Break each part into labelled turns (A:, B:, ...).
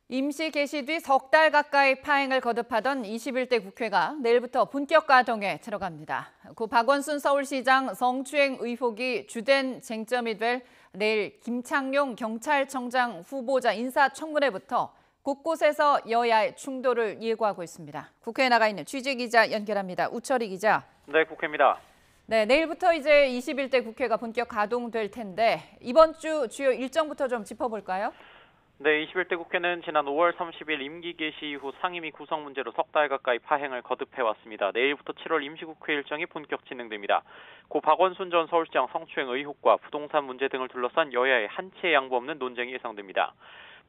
A: 임시 개시 뒤 석 달 가까이 파행을 거듭하던 21대 국회가 내일부터 본격 가동에 들어갑니다. 고 박원순 서울시장 성추행 의혹이 주된 쟁점이 될 내일 김창룡 경찰청장 후보자 인사청문회부터 곳곳에서 여야의 충돌을 예고하고 있습니다. 국회에 나가 있는 취재기자 연결합니다. 우철희 기자.
B: 네, 국회입니다.
A: 네, 내일부터 이제 21대 국회가 본격 가동될 텐데 이번 주 주요 일정부터 좀 짚어볼까요?
B: 네, 21대 국회는 지난 5월 30일 임기 개시 이후 상임위 구성 문제로 석 달 가까이 파행을 거듭해왔습니다. 내일부터 7월 임시국회 일정이 본격 진행됩니다. 고 박원순 전 서울시장 성추행 의혹과 부동산 문제 등을 둘러싼 여야의 한치의 양보 없는 논쟁이 예상됩니다.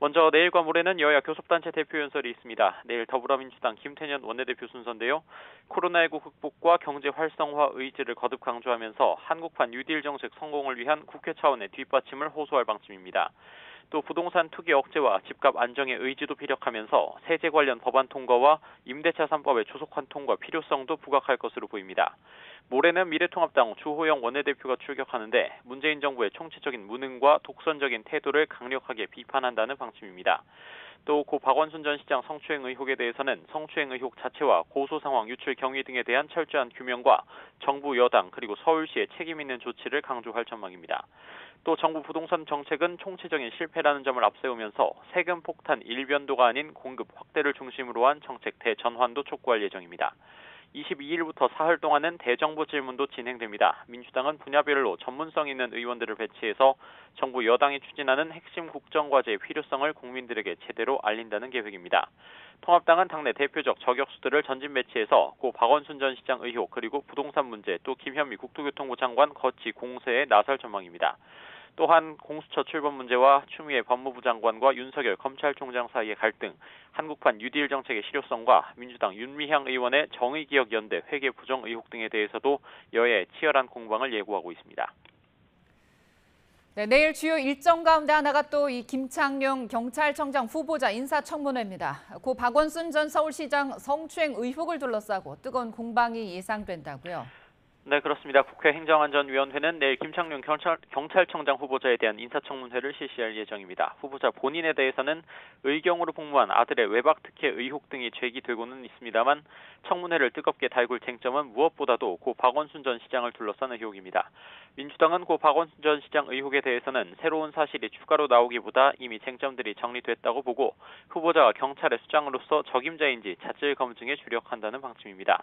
B: 먼저 내일과 모레는 여야 교섭단체 대표 연설이 있습니다. 내일 더불어민주당 김태년 원내대표 순서인데요. 코로나19 극복과 경제 활성화 의지를 거듭 강조하면서 한국판 뉴딜 정책 성공을 위한 국회 차원의 뒷받침을 호소할 방침입니다. 또 부동산 투기 억제와 집값 안정의 의지도 피력하면서 세제 관련 법안 통과와 임대차 3법의 조속한 통과 필요성도 부각할 것으로 보입니다. 모레는 미래통합당 주호영 원내대표가 출격하는데 문재인 정부의 총체적인 무능과 독선적인 태도를 강력하게 비판한다는 방침입니다. 또 고 박원순 전 시장 성추행 의혹에 대해서는 성추행 의혹 자체와 고소 상황 유출 경위 등에 대한 철저한 규명과 정부 여당 그리고 서울시의 책임 있는 조치를 강조할 전망입니다. 또 정부 부동산 정책은 총체적인 실패라는 점을 앞세우면서 세금 폭탄 일변도가 아닌 공급 확대를 중심으로 한 정책 대전환도 촉구할 예정입니다. 22일부터 사흘 동안은 대정부 질문도 진행됩니다. 민주당은 분야별로 전문성 있는 의원들을 배치해서 정부 여당이 추진하는 핵심 국정과제의 필요성을 국민들에게 제대로 알린다는 계획입니다. 통합당은 당내 대표적 저격수들을 전진 배치해서 고 박원순 전 시장 의혹 그리고 부동산 문제 또 김현미 국토교통부 장관 거치 공세에 나설 전망입니다. 또한 공수처 출범 문제와 추미애 법무부 장관과 윤석열 검찰총장 사이의 갈등, 한국판 뉴딜 정책의 실효성과 민주당 윤미향 의원의 정의기억연대 회계 부정 의혹 등에 대해서도 여야의 치열한 공방을 예고하고 있습니다.
A: 네, 내일 주요 일정 가운데 하나가 또 이 김창룡 경찰청장 후보자 인사청문회입니다. 고 박원순 전 서울시장 성추행 의혹을 둘러싸고 뜨거운 공방이 예상된다고요.
B: 네, 그렇습니다. 국회 행정안전위원회는 내일 김창룡 경찰청장 후보자에 대한 인사청문회를 실시할 예정입니다. 후보자 본인에 대해서는 의경으로 복무한 아들의 외박 특혜 의혹 등이 제기되고는 있습니다만 청문회를 뜨겁게 달굴 쟁점은 무엇보다도 고 박원순 전 시장을 둘러싼 의혹입니다. 민주당은 고 박원순 전 시장 의혹에 대해서는 새로운 사실이 추가로 나오기보다 이미 쟁점들이 정리됐다고 보고 후보자가 경찰의 수장으로서 적임자인지 자질 검증에 주력한다는 방침입니다.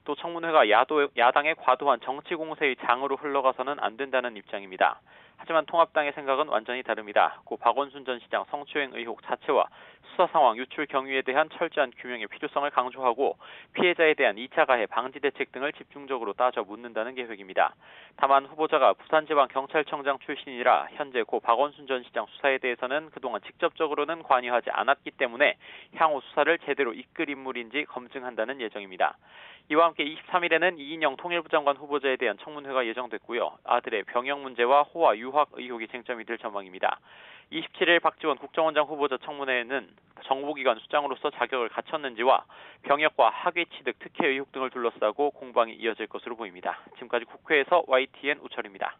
B: 또 청문회가 야당의 과도한 정치 공세의 장으로 흘러가서는 안 된다는 입장입니다. 하지만 통합당의 생각은 완전히 다릅니다. 고 박원순 전 시장 성추행 의혹 자체와 수사 상황 유출 경위에 대한 철저한 규명의 필요성을 강조하고 피해자에 대한 2차 가해 방지 대책 등을 집중적으로 따져 묻는다는 계획입니다. 다만 후보자가 부산지방경찰청장 출신이라 현재 고 박원순 전 시장 수사에 대해서는 그동안 직접적으로는 관여하지 않았기 때문에 향후 수사를 제대로 이끌 인물인지 검증한다는 예정입니다. 이와 함께 23일에는 이인영 통일부 장관 후보자에 대한 청문회가 예정됐고요. 아들의 병역 문제와 호화 유학 의혹이 쟁점이 될 전망입니다. 27일 박지원 국정원장 후보자 청문회에는 정보기관 수장으로서 자격을 갖췄는지와 병역과 학위 취득 특혜 의혹 등을 둘러싸고 공방이 이어질 것으로 보입니다. 지금까지 국회에서 YTN 우철입니다.